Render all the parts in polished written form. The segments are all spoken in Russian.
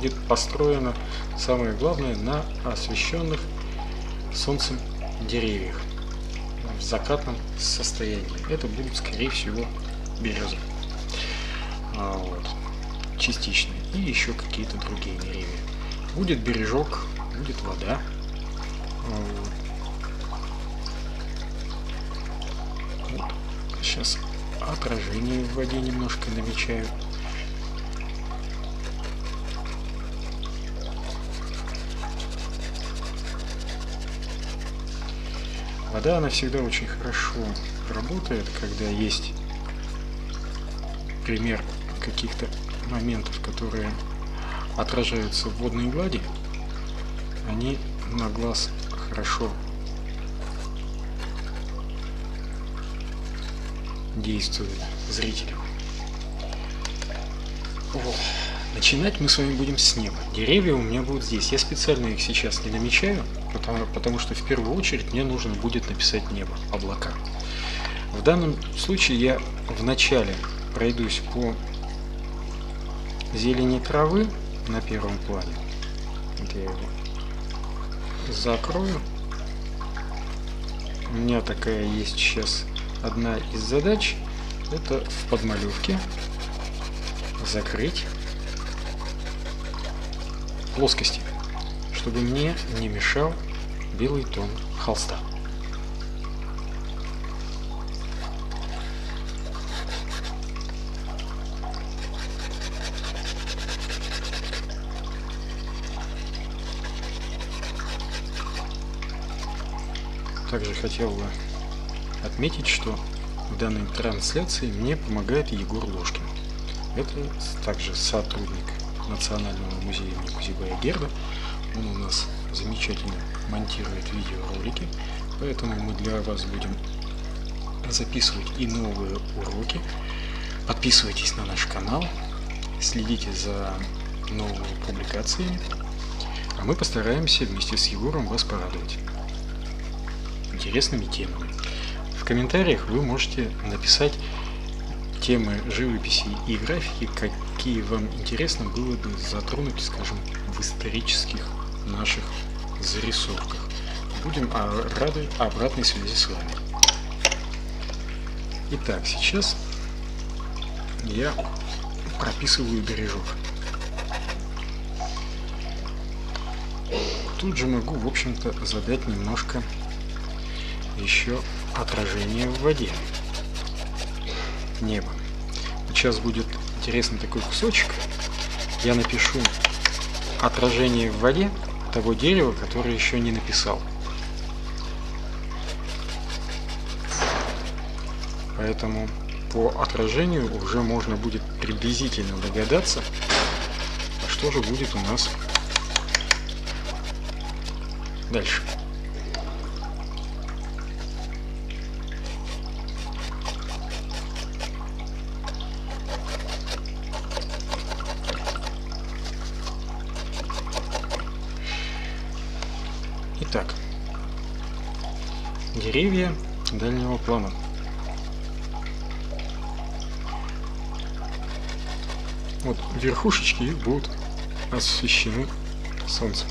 будет построена, самое главное, на освещенных солнцем деревьях в закатном состоянии. Это будут, скорее всего, березы. Вот. Частично. И еще какие-то другие деревья. Будет бережок, будет вода. Вот. Вот. Сейчас отражение в воде немножко намечаю. Вода, она всегда очень хорошо работает, когда есть пример каких-то моментов, которые отражаются в водной глади, они на глаз хорошо действуют зрителю. Вот. Начинать мы с вами будем с неба. Деревья у меня будут здесь. Я специально их сейчас не намечаю, потому что в первую очередь мне нужно будет написать небо, облака. В данном случае я вначале пройдусь по зелени травы на первом плане. Вот я его закрою. У меня такая есть сейчас одна из задач. Это в подмалевке закрыть плоскости, чтобы мне не мешал белый тон холста. Также хотел бы отметить, что в данной трансляции мне помогает Егор Ложкин. Это также сотрудник Национального музея имени Кузибая-Герда. Он у нас замечательно монтирует видеоролики, поэтому мы для вас будем записывать и новые уроки. Подписывайтесь на наш канал, следите за новыми публикациями, а мы постараемся вместе с Егором вас порадовать интересными темами. В комментариях вы можете написать темы живописи и графики, какие вам интересно было бы затронуть, скажем, в исторических наших зарисовках. Будем рады обратной связи с вами. Итак, сейчас я прописываю бережок. Тут же могу, в общем-то, задать немножко еще отражение в воде. Небо. Сейчас будет интересный такой кусочек. Я напишу отражение в воде того дерева, которое еще не написал. Поэтому по отражению уже можно будет приблизительно догадаться, что же будет у нас дальше. Итак, деревья дальнего плана. Вот верхушечки их будут освещены солнцем.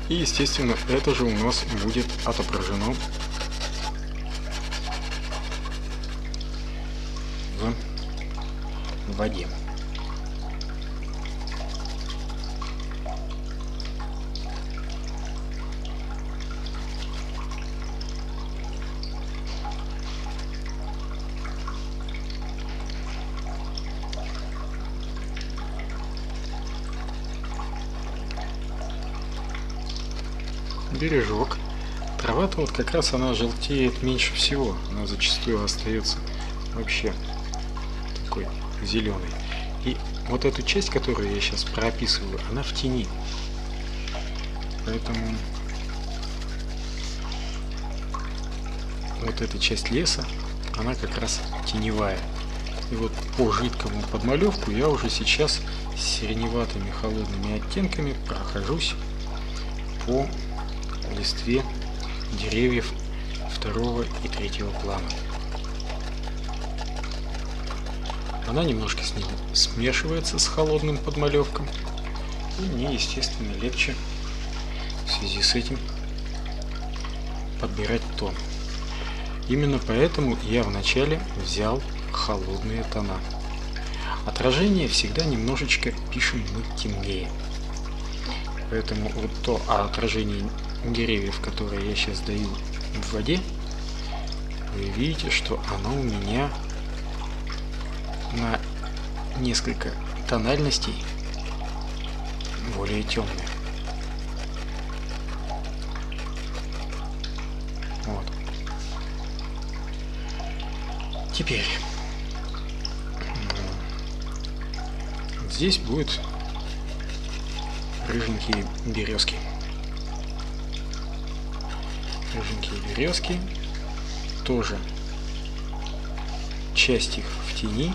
И, естественно, это же у нас будет отображено в воде. Бережок. Трава-то вот как раз она желтеет меньше всего, она зачастую остается вообще такой зеленой. И вот эту часть, которую я сейчас прописываю, она в тени. Поэтому вот эта часть леса, она как раз теневая. И вот по жидкому подмалевку я уже сейчас с сиреневатыми холодными оттенками прохожусь по листве деревьев второго и третьего плана. Она немножко с ним смешивается с холодным подмалевком. И мне, естественно, легче в связи с этим подбирать тон. Именно поэтому я вначале взял холодные тона. Отражение всегда немножечко пишем мы темнее. Поэтому вот то отражение деревьев, которое я сейчас даю в воде, вы видите, что оно у меня на несколько тональностей более темное. Вот. Теперь здесь будут рыженькие березки. Рыженькие березки. Тоже часть их в тени,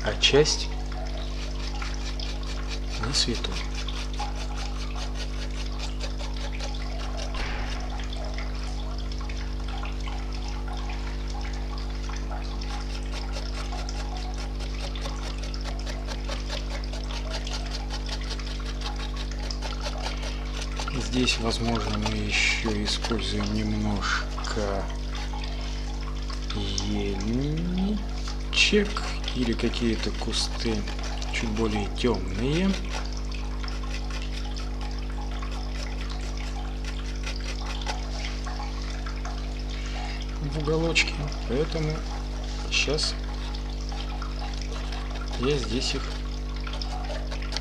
а часть на свету. Здесь, возможно, мы еще используем немножко ельничек или какие-то кусты чуть более темные. В уголочке. Поэтому сейчас я здесь их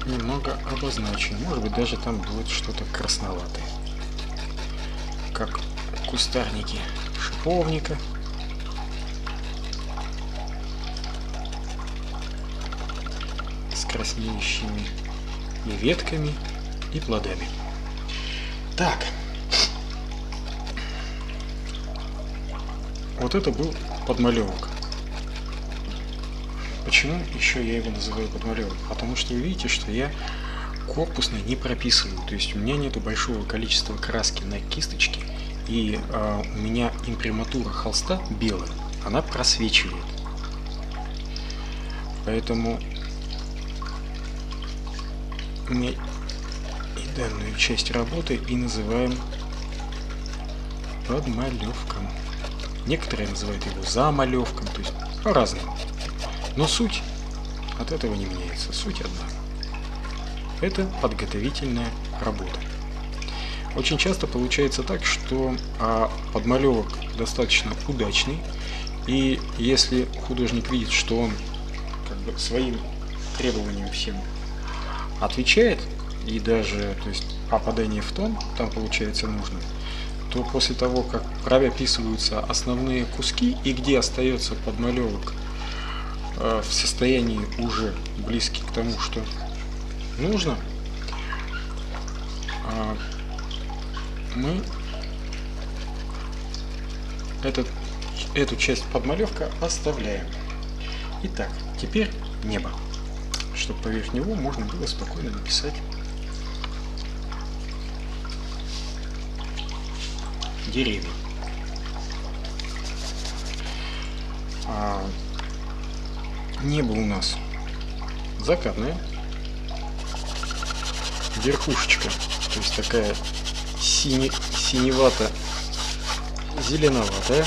немного обозначу. Может быть, даже там будет что-то красноватое, как кустарники шиповника. С краснеющими и ветками, и плодами. Так. Вот это был подмалевок. Почему еще я его называю подмалевок? Потому что вы видите, что я корпусно не прописываю. То есть у меня нету большого количества краски на кисточке. И у меня имприматура холста белая. Она просвечивает. Поэтому мы и данную часть работы и называем подмалевком. Некоторые называют его замалевком. То есть по-разному. Но суть от этого не меняется. Суть одна. Это подготовительная работа. Очень часто получается так, что подмалевок достаточно удачный. И если художник видит, что он как бы своим требованиям всем отвечает, и даже то есть, попадание в тон там получается нужно, то после того, как прописываются основные куски и где остается подмалевок в состоянии уже близки к тому, что нужно, мы эту часть подмалевка оставляем. Итак, теперь небо, чтобы поверх него можно было спокойно написать деревья. Небо у нас закатное, верхушечка, то есть такая синевато-зеленоватая.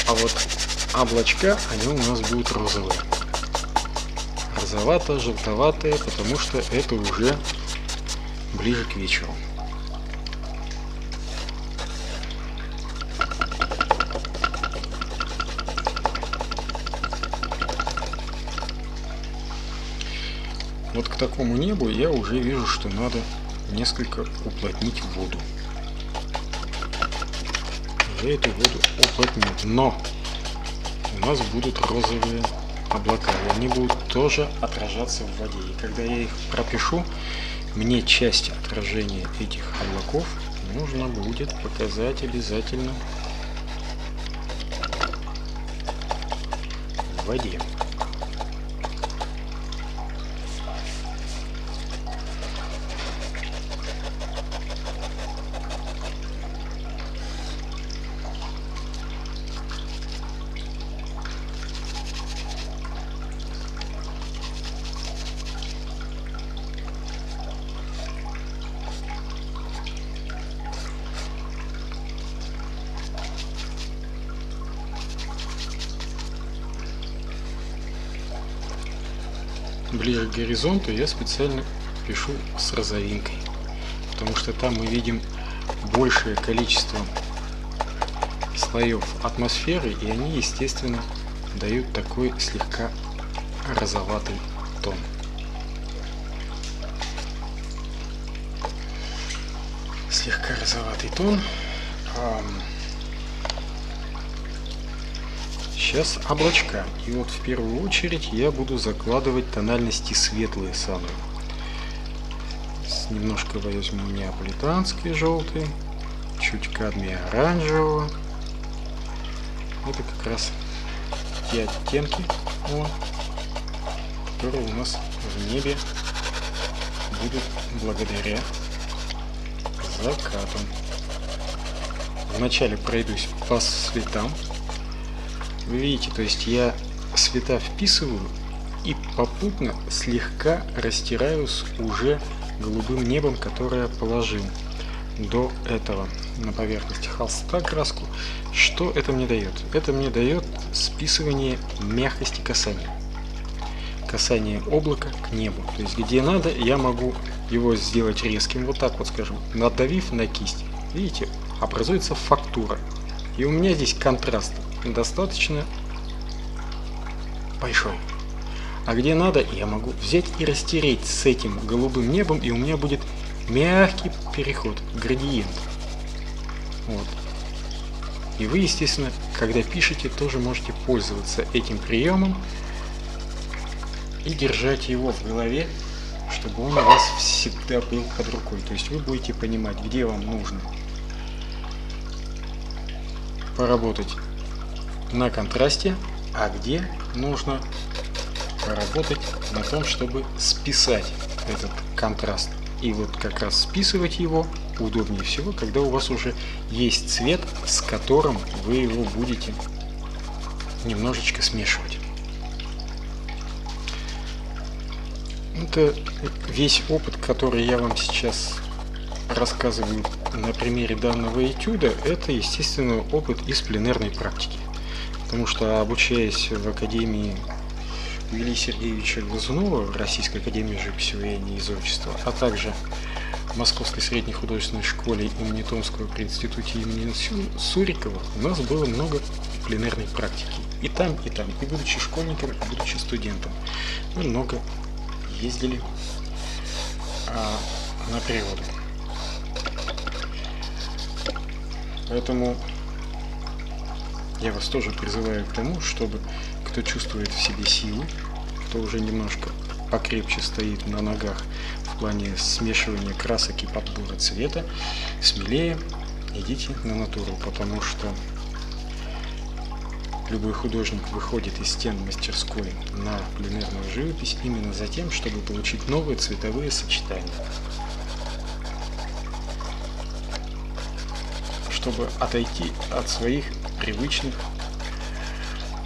А вот облачка, они у нас будут розовые. Розовато-желтоватые, потому что это уже ближе к вечеру. Вот к такому небу я уже вижу, что надо несколько уплотнить воду. Я эту воду уплотню, но у нас будут розовые облака, и они будут тоже отражаться в воде. И когда я их пропишу, мне часть отражения этих облаков нужно будет показать обязательно в воде. ближе к горизонту я специально пишу с розовинкой, потому что там мы видим большее количество слоев атмосферы, и они, естественно, дают такой слегка розоватый тон. Слегка розоватый тон. Сейчас облачка. И вот в первую очередь я буду закладывать тональности светлые самые. Немножко возьму неаполитанский желтый, чуть кадмия оранжевого. Это как раз те оттенки, которые у нас в небе будут благодаря закату. Вначале пройдусь по цветам. Вы видите, то есть я цвета вписываю и попутно слегка растираю с уже голубым небом, которое положил до этого на поверхности холста краску. Что это мне дает? Это мне дает списывание мягкости касания. Касание облака к небу. То есть где надо, я могу его сделать резким, вот так вот скажем, надавив на кисть. Видите, образуется фактура. И у меня здесь контраст достаточно большой. А где надо, я могу взять и растереть с этим голубым небом, и у меня будет мягкий переход, градиент. Вот. И вы, естественно, когда пишете, тоже можете пользоваться этим приемом и держать его в голове, чтобы он у вас всегда был под рукой. То есть вы будете понимать, где вам нужно поработать на контрасте, а где нужно поработать на том, чтобы списать этот контраст. И вот как раз списывать его удобнее всего, когда у вас уже есть цвет, с которым вы его будете немножечко смешивать. Это весь опыт, который я вам сейчас рассказываю на примере данного этюда, это, естественно, опыт из пленэрной практики. Потому что, обучаясь в Академии Ильи Сергеевича Глазунова, в Российской Академии живописи, вояния и зодчества, а также в Московской средней художественной школе имени Томского при институте имени Сурикова, у нас было много пленэрной практики. И там, и будучи школьником, и будучи студентом, мы много ездили на природу. Поэтому я вас тоже призываю к тому, чтобы кто чувствует в себе силу, кто уже немножко покрепче стоит на ногах в плане смешивания красок и подбора цвета, смелее идите на натуру, потому что любой художник выходит из стен мастерской на пленэрную живопись именно за тем, чтобы получить новые цветовые сочетания. Чтобы отойти от своих привычных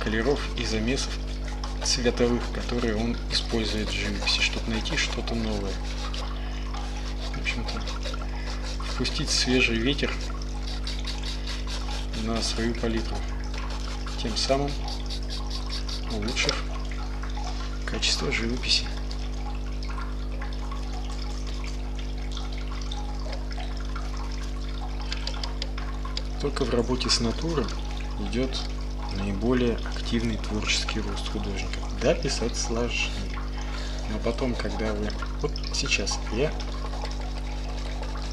колеров и замесов цветовых, которые он использует в живописи, чтобы найти что-то новое. В общем-то, впустить свежий ветер на свою палитру, тем самым улучшив качество живописи. Только в работе с натурой идет наиболее активный творческий рост художника. Да, писать сложнее, но потом, когда вы... Вот сейчас я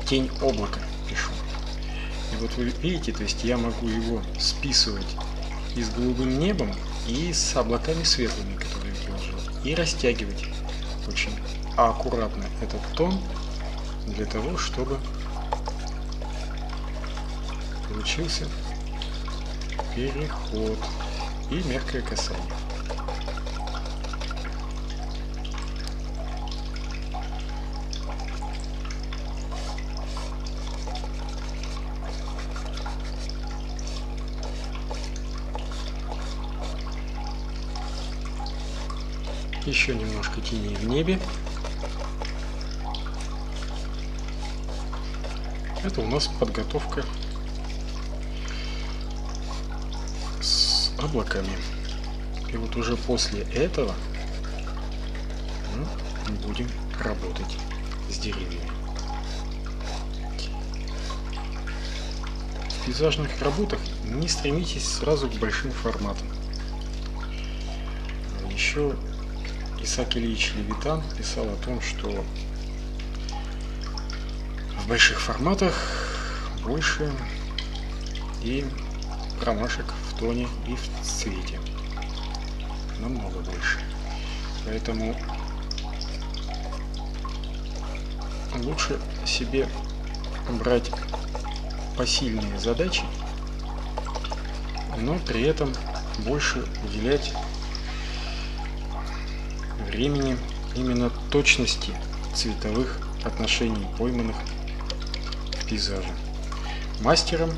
тень облака пишу. И вот вы видите, то есть я могу его списывать и с голубым небом, и с облаками светлыми, которые я положил, и растягивать очень аккуратно этот тон для того, чтобы получился переход и мягкое касание. Еще немножко теней в небе. Это у нас подготовка с облаками. И вот уже после этого будем работать с деревьями. В пейзажных работах не стремитесь сразу к большим форматам. Еще Исаак Ильич Левитан писал о том, что в больших форматах больше и промашек в тоне и в цвете. Намного больше. Поэтому лучше себе брать посильные задачи, но при этом больше уделять времени именно точности цветовых отношений, пойманных в пейзаже. Мастером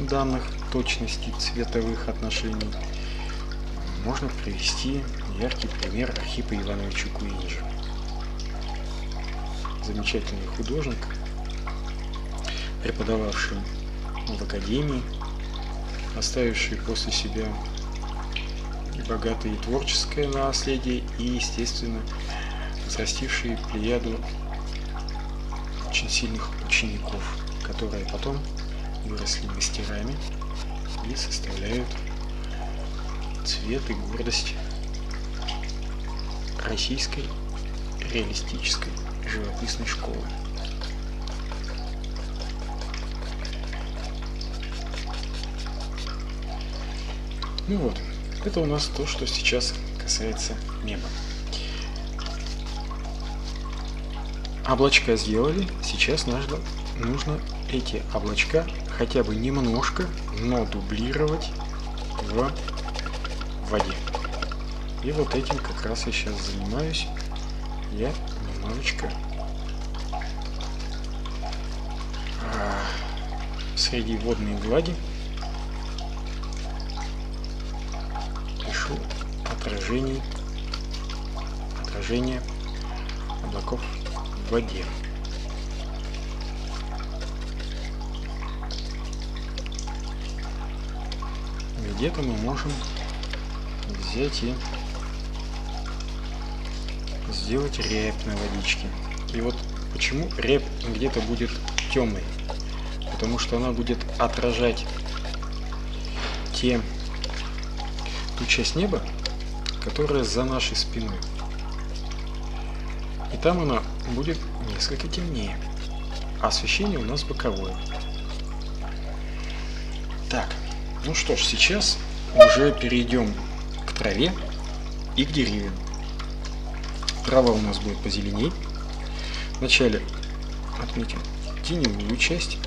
данных точности цветовых отношений можно привести яркий пример Архипа Ивановича Куинджи. Замечательный художник, преподававший в академии, оставивший после себя богатое творческое наследие и, естественно, взрастивший плеяду очень сильных учеников, которые потом выросли мастерами и составляют цвет и гордость российской реалистической живописной школы. Ну вот, это у нас то, что сейчас касается неба. Облачка сделали, сейчас нужно эти облачка хотя бы немножко, но дублировать в воде. И вот этим как раз я сейчас занимаюсь. Я немножечко среди водной глади пишу отражение облаков в воде. Где-то мы можем взять и сделать рябь на водичке. И вот почему рябь где-то будет темной? Потому что она будет отражать ту часть неба, которая за нашей спиной. И там она будет несколько темнее. А освещение у нас боковое. Так, ну что ж, сейчас уже перейдем к траве и к деревьям. Трава у нас будет позеленей. Вначале отметим теневую часть.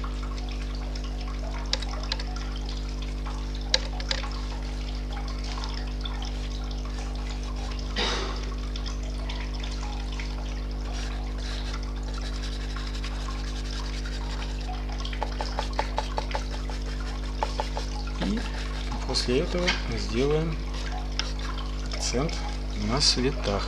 И после этого сделаем акцент на цветах.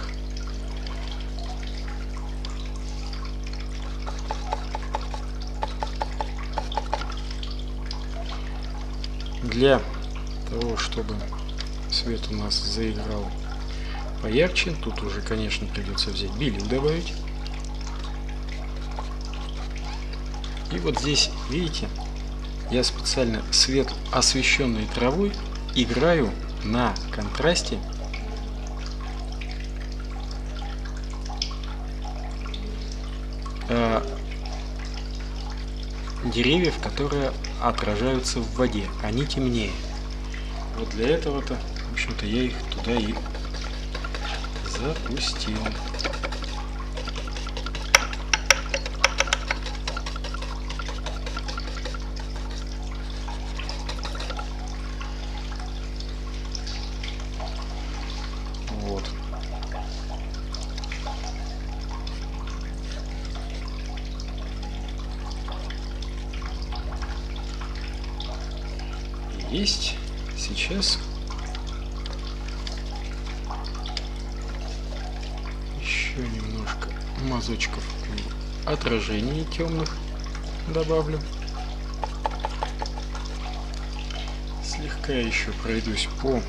Для того, чтобы цвет у нас заиграл поярче, тут уже, конечно, придется взять белил добавить. И вот здесь, видите, я специально свет освещенной травой играю на контрасте деревьев, которые отражаются в воде, они темнее. Вот для этого-то, в общем-то, я их туда и запустил. Вот. Есть сейчас еще немножко мазочков отражений темных добавлю. Слегка еще пройдусь по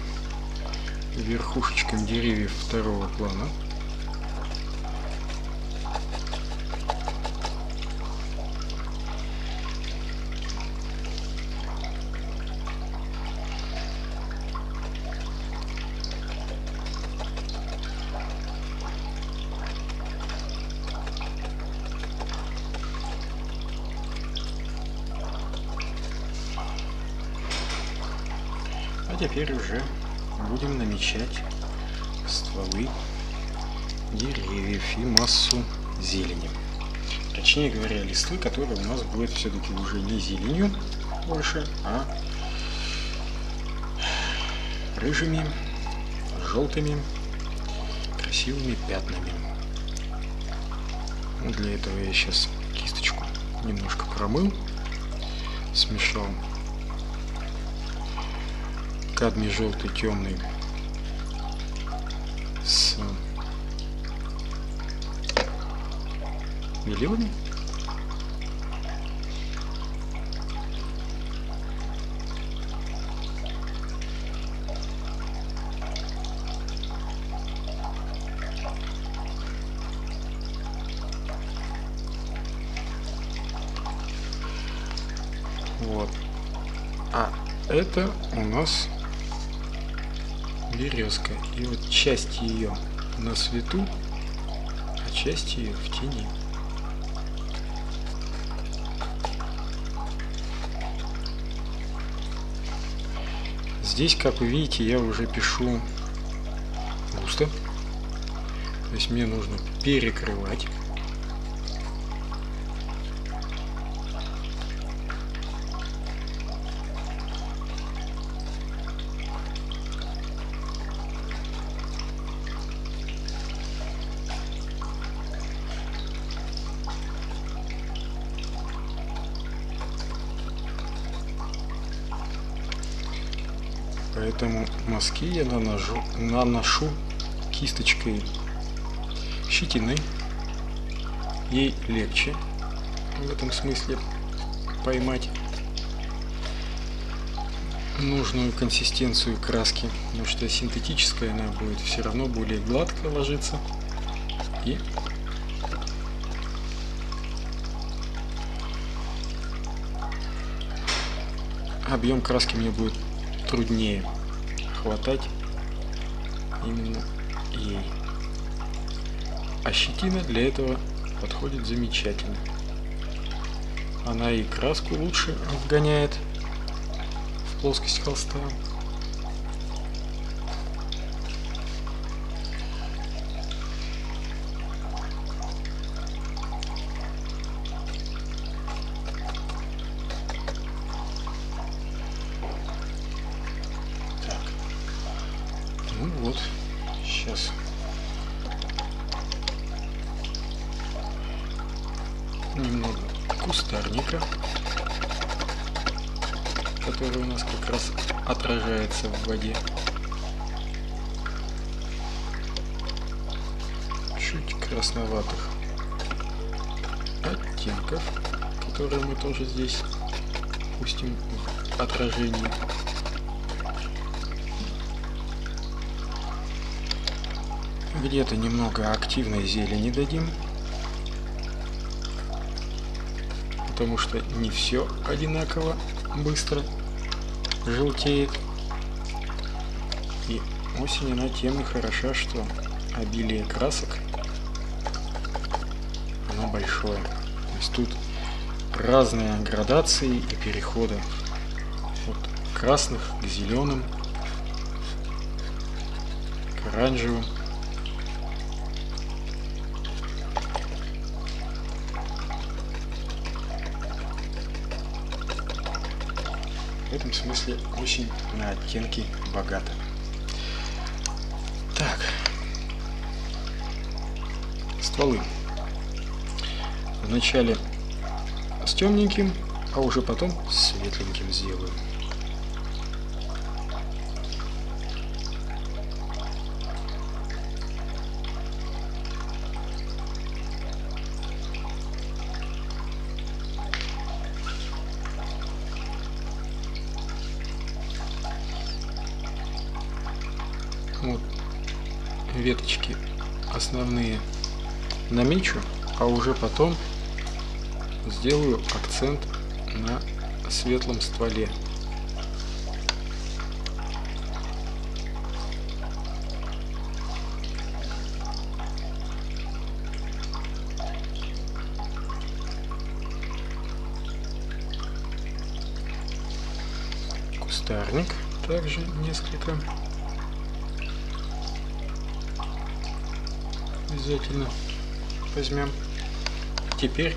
верхушечкам деревьев второго плана. А теперь уже будем намечать стволы деревьев и массу зелени. Точнее говоря, листвы, которая у нас будет все-таки уже не зеленью больше, а рыжими, желтыми, красивыми пятнами. Для этого я сейчас кисточку немножко промыл, смешал кадмий желтый темный с белилами. Вот. А это у нас березка. И вот часть ее на свету, а часть ее в тени. Здесь, как вы видите, я уже пишу густо. То есть мне нужно перекрывать. Поэтому мазки я наношу кисточкой щетины. Ей легче в этом смысле поймать нужную консистенцию краски, потому что синтетическая она будет все равно более гладко ложиться и объем краски мне будет труднее хватать именно ей. А щетина для этого подходит замечательно. Она и краску лучше вгоняет в плоскость холста. Ну вот, сейчас немного кустарника, который у нас как раз отражается в воде. Чуть красноватых оттенков, которые мы тоже здесь пустим в отражение. Где-то немного активной зелени дадим, потому что не все одинаково быстро желтеет. И осень она тем и хороша, что обилие красок оно большое. То есть тут разные градации и переходы от красных к зеленым, к оранжевым. В этом смысле очень на оттенки богато. Так, стволы. Вначале с темненьким, а уже потом с светленьким сделаю. Вот веточки основные намечу, а уже потом сделаю акцент на светлом стволе. Кустарник также несколько обязательно возьмем. Теперь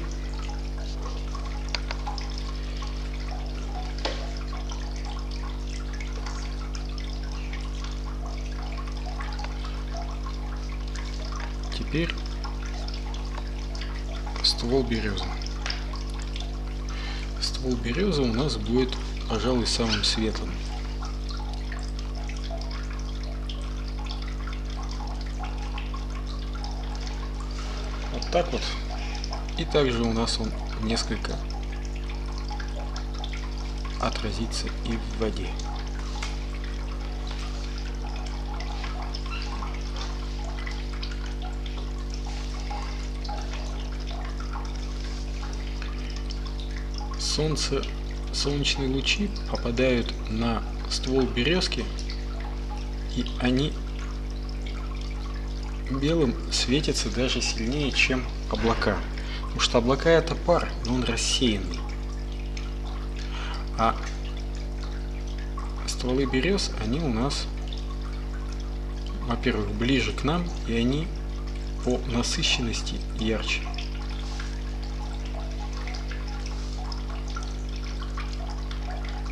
ствол березы. Ствол березы у нас будет, пожалуй, самым светлым. Вот так вот. И также у нас он несколько отразится и в воде. Солнечные лучи попадают на ствол березки, и они белым светятся даже сильнее, чем облака. Потому что облака — это пар, но он рассеянный. А стволы берез, они у нас, во-первых, ближе к нам, и они по насыщенности ярче.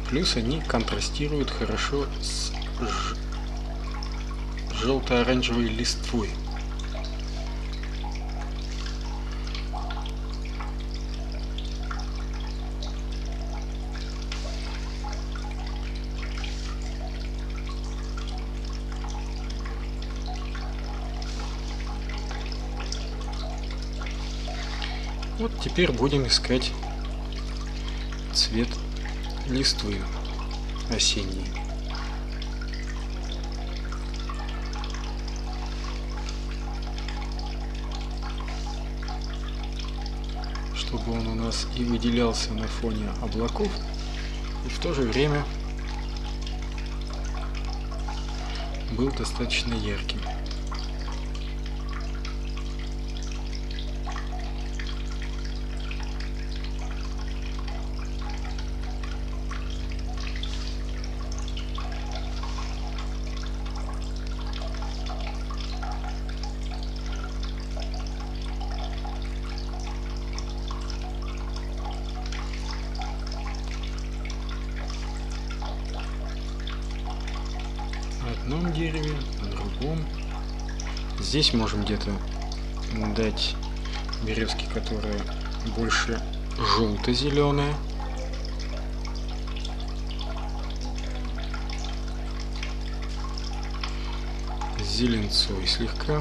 Плюс они контрастируют хорошо с желто-оранжевой листвой. Вот теперь будем искать цвет листвы осенней. Чтобы он у нас и выделялся на фоне облаков, и в то же время был достаточно ярким. На одном дереве, на другом. Здесь можем где-то дать березки, которые больше желто-зеленые. С зеленцой слегка.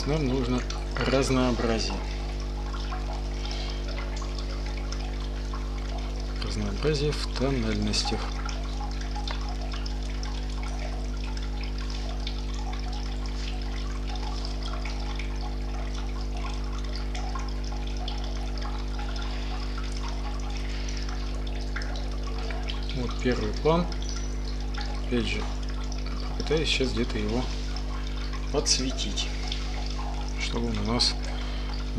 Нам нужно разнообразие. Разнообразие в тональностях. Вот первый план. Опять же, попытаюсь сейчас где-то его подсветить, чтобы он у нас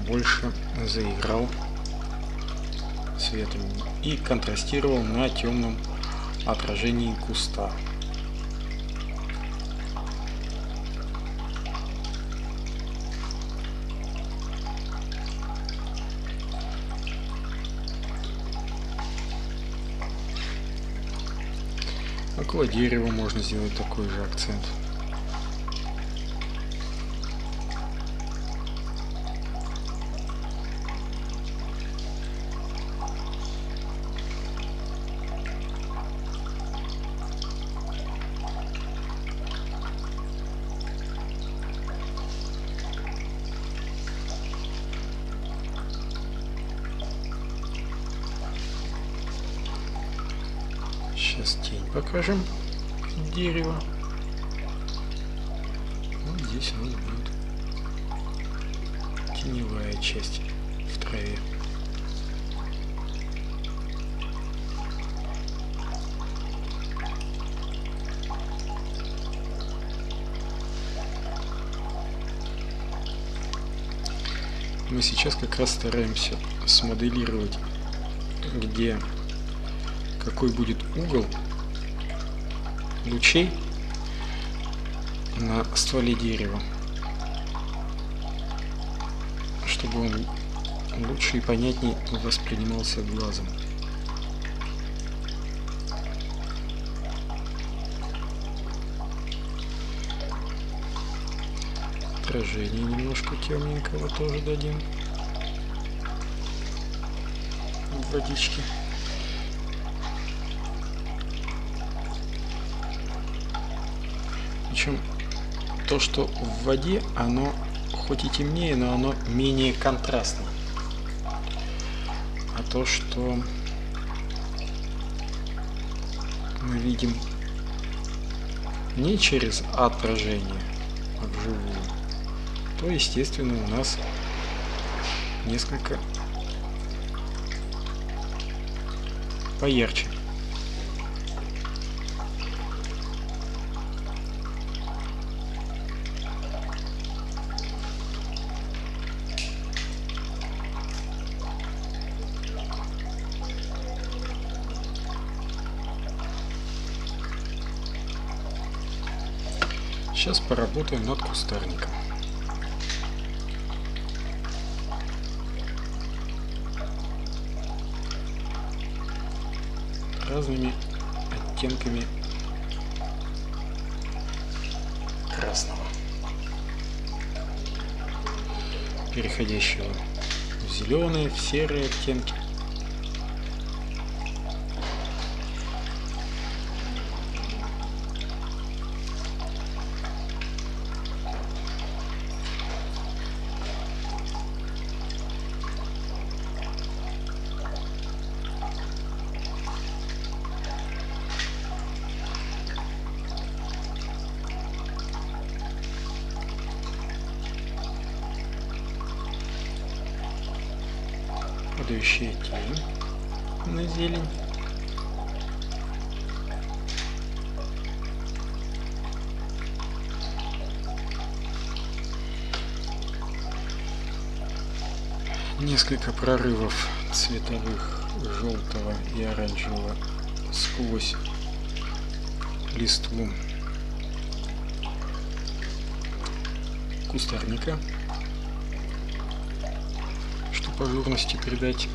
больше заиграл светом и контрастировал на темном отражении куста. Около дерева можно сделать такой же акцент. Сейчас тень покажем дерево. Вот здесь у нас будет теневая часть в траве. мы сейчас как раз стараемся смоделировать, где какой будет угол лучей на стволе дерева, чтобы он лучше и понятнее воспринимался глазом. Отражение немножко темненького тоже дадим в водичке. Причем то, что в воде, оно хоть и темнее, но оно менее контрастно. А то, что мы видим не через отражение, а вживую, то, естественно, у нас несколько поярче. Сейчас поработаем над кустарником. Разными оттенками красного, переходящего в зеленые, в серые оттенки. Падающая тень на зелень. Несколько прорывов цветовых желтого и оранжевого сквозь листву кустарника, чтобы ажурности придать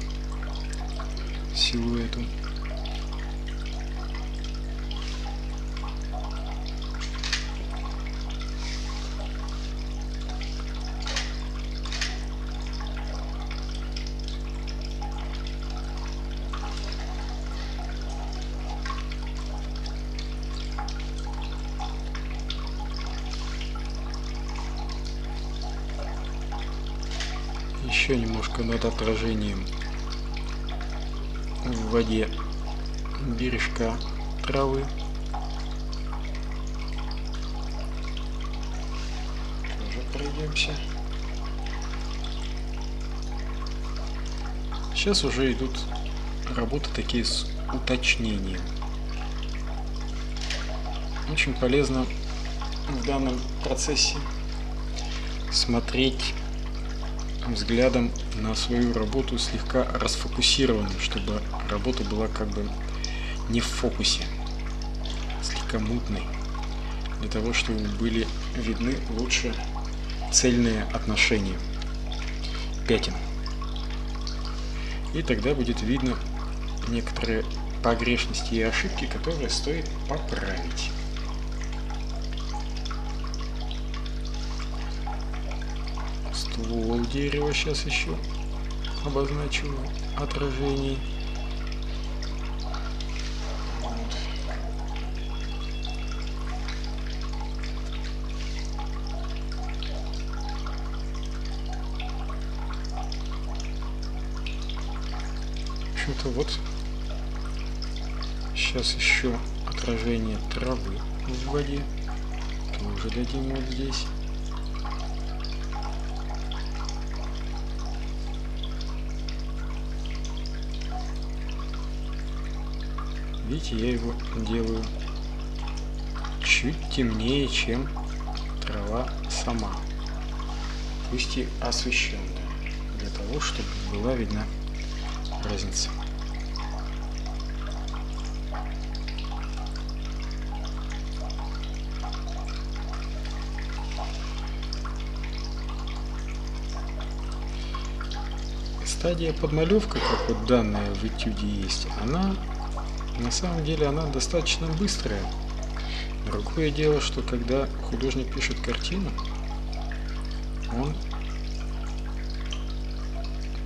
силуэту. Еще немножко над отражением в воде бережка травы. Тоже пройдемся. Сейчас уже идут работы такие с уточнением. Очень полезно в данном процессе смотреть взглядом на свою работу слегка расфокусированным, чтобы работа была как бы не в фокусе, слегка мутной, для того, чтобы были видны лучше цельные отношения пятен. И тогда будет видно некоторые погрешности и ошибки, которые стоит поправить. Ствол дерева сейчас еще обозначу отражений. Вот. В общем-то, вот сейчас еще отражение травы в воде. Тоже дадим вот здесь. Видите, я его делаю чуть темнее, чем трава сама, пусть и освещенная. для того, чтобы была видна разница. Стадия подмалевка, как вот данная в этюде есть, она на самом деле она достаточно быстрая. Другое дело, что когда художник пишет картину, он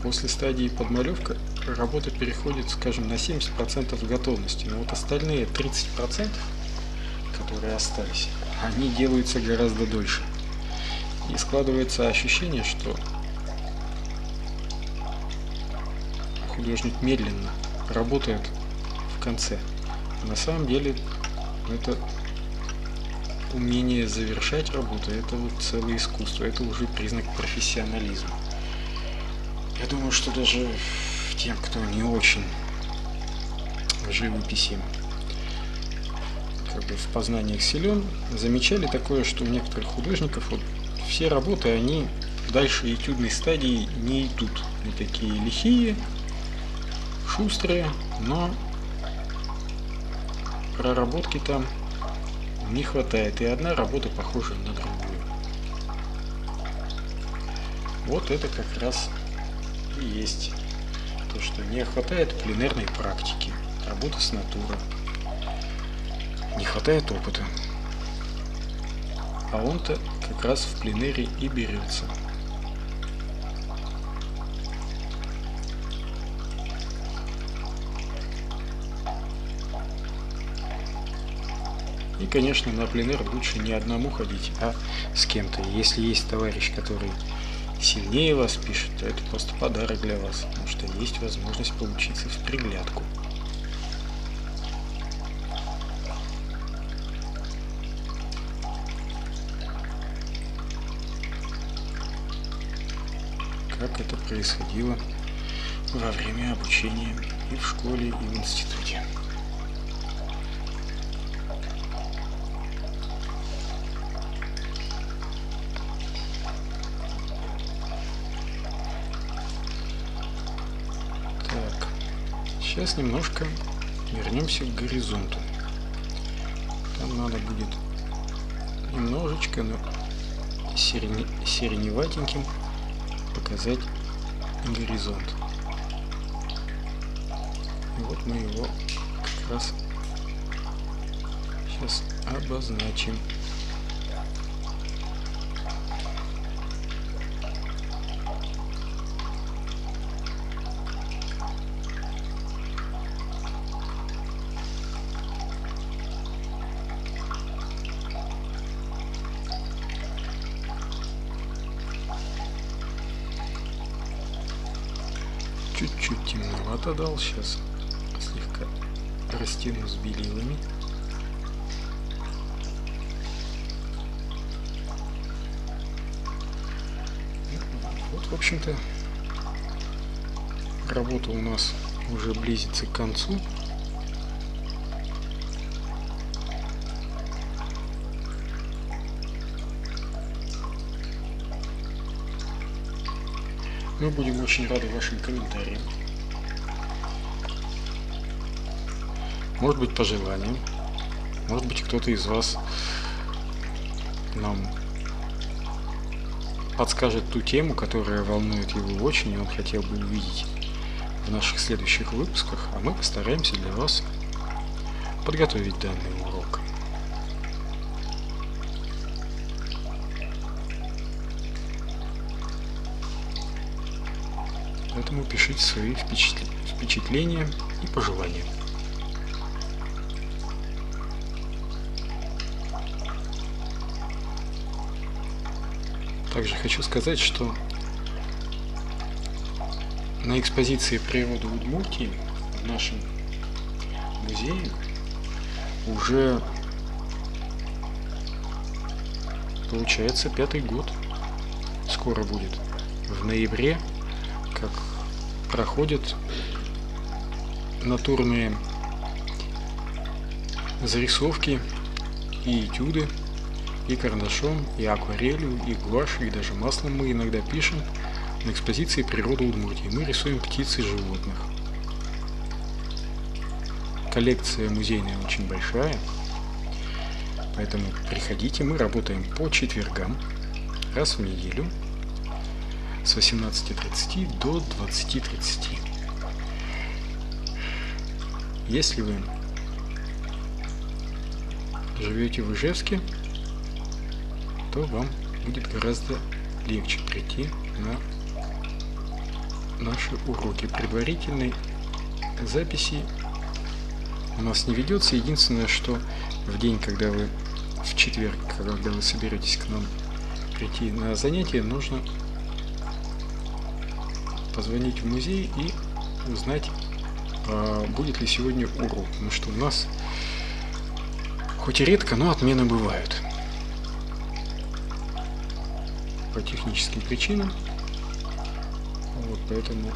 после стадии подмалевка работа переходит, скажем, на 70% готовности. Но вот остальные 30%, которые остались, они делаются гораздо дольше. И складывается ощущение, что художник медленно работает в конце. На самом деле это умение завершать работу, это вот целое искусство, это уже признак профессионализма. Я думаю, что даже тем, кто не очень в живописи как бы в познаниях силен, замечали такое, что у некоторых художников вот все работы, они дальше этюдной стадии не идут. Они такие лихие, шустрые, но проработки там не хватает, и одна работа похожа на другую. Вот это как раз и есть то, что не хватает пленерной практики, работы с натурой, не хватает опыта, а он-то как раз в пленере и берется. И, конечно, на пленэр лучше не одному ходить, а с кем-то. Если есть товарищ, который сильнее вас пишет, то это просто подарок для вас, потому что есть возможность поучиться в приглядку. Как это происходило во время обучения и в школе, и в институте. Сейчас немножко вернемся к горизонту. Там надо будет немножечко, но сиреневатеньким показать горизонт. И вот мы его как раз сейчас обозначим. Чуть-чуть темновато дал, сейчас слегка растяну с белилами. Вот, в общем-то, работа у нас уже близится к концу. Мы будем очень рады вашим комментариям. Может быть, пожеланиям. Может быть, кто-то из вас нам подскажет ту тему, которая волнует его очень, и он хотел бы увидеть в наших следующих выпусках, а мы постараемся для вас подготовить данный урок. Поэтому пишите свои впечатления и пожелания. Также хочу сказать, что на экспозиции природы Удмуртии в нашем музее уже получается 5-й год. Скоро будет. В ноябре как проходят натурные зарисовки и этюды, и карандашом, и акварелью, и гуашью, и даже маслом мы иногда пишем на экспозиции «Природа Удмуртии». Мы рисуем птиц и животных. Коллекция музейная очень большая, поэтому приходите. Мы работаем по четвергам, раз в неделю, с 18:30 до 20:30. Если вы живете в Ижевске, то вам будет гораздо легче прийти на наши уроки. Предварительной записи у нас не ведется. Единственное, что в день, когда вы в четверг, когда вы соберетесь к нам прийти на занятие, нужно позвонить в музей и узнать, будет ли сегодня урок. Потому что у нас хоть и редко, но отмены бывают. По техническим причинам. Вот, поэтому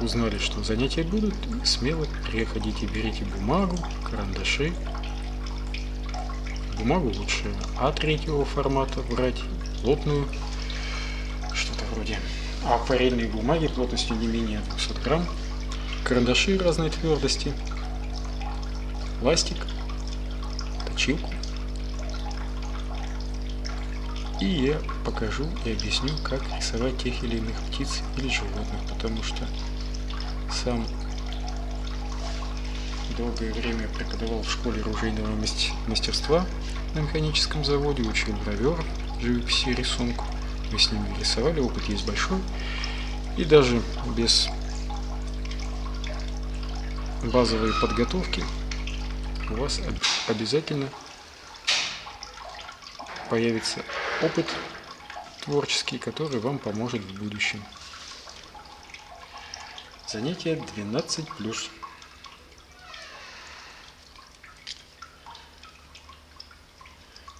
узнали, что занятия будут, смело приходите, берите бумагу, карандаши. Бумагу лучше А3 формата брать, плотную, что-то вроде акварельной бумаги плотностью не менее 200 грамм, карандаши разной твердости, пластик, точилку. И я покажу и объясню, как рисовать тех или иных птиц или животных, потому что сам долгое время преподавал в школе оружейного мастерства на механическом заводе, учил гравер, живописи и рисунку. Мы с ними рисовали, опыт есть большой. И даже без базовой подготовки у вас обязательно появится опыт творческий, который вам поможет в будущем. Занятие 12+.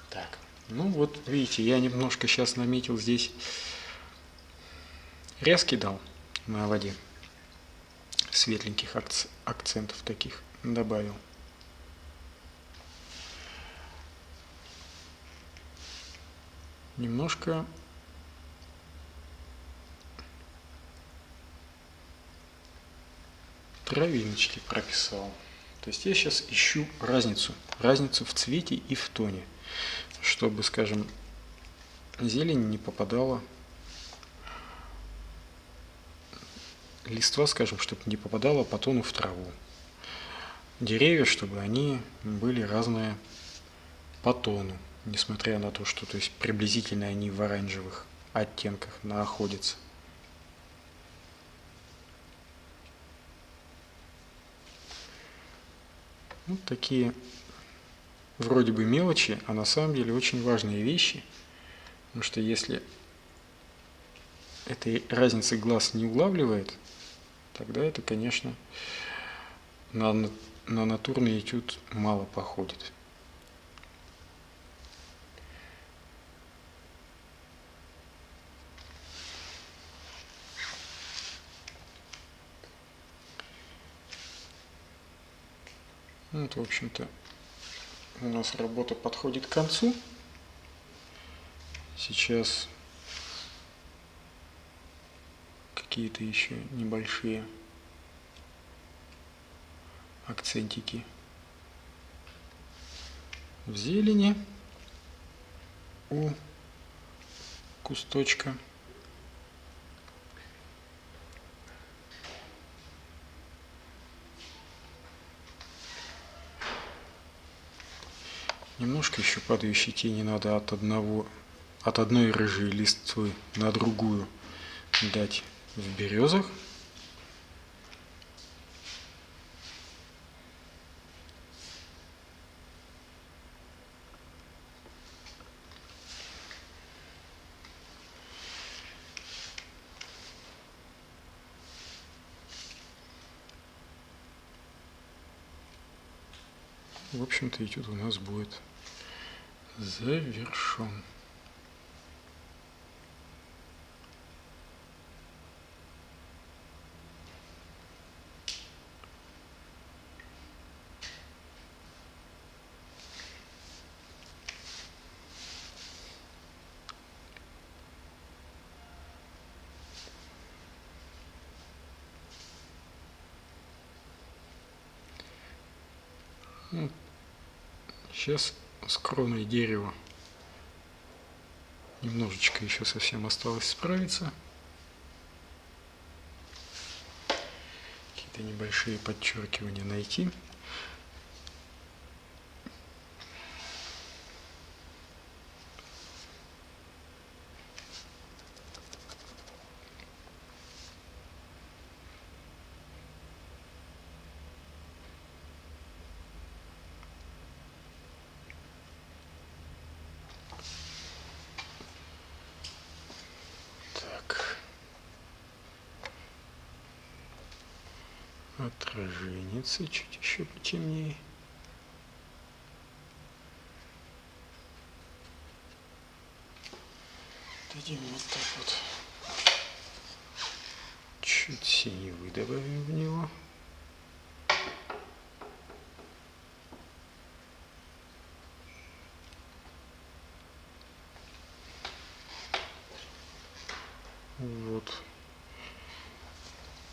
Так, ну вот видите, я немножко сейчас наметил здесь, резки дал на воде, светленьких акцентов таких добавил. Немножко травиночки прописал. То есть я сейчас ищу разницу в цвете и в тоне, чтобы, скажем, зелень не попадала, листва, скажем, чтобы не попадала по тону в траву. Деревья, чтобы они были разные по тону, несмотря на то, что, то есть, приблизительно они в оранжевых оттенках находятся. Вот такие вроде бы мелочи, а на самом деле очень важные вещи, потому что если этой разницы глаз не улавливает, тогда это, конечно, на натурный этюд мало походит. Вот, в общем-то, у нас работа подходит к концу. Сейчас какие-то еще небольшие акцентики в зелени у кусточка. Немножко еще падающей тени надо от одной рыжей листвы на другую дать в березах. В общем-то, этюд у нас будет завершен. Ну, сейчас с кроной дерева немножечко еще совсем осталось справиться. Какие-то небольшие подчеркивания найти. Отраженница чуть еще потемнее. Дадим вот так вот. Чуть синевы добавим в него. Вот.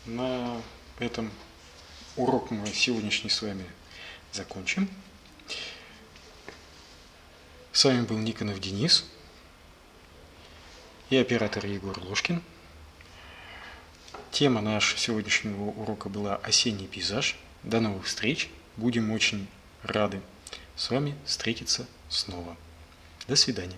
На этом урок мы сегодняшний с вами закончим. С вами был Никонов Денис и оператор Егор Ложкин. Тема нашего сегодняшнего урока была «Осенний пейзаж». До новых встреч. Будем очень рады с вами встретиться снова. До свидания.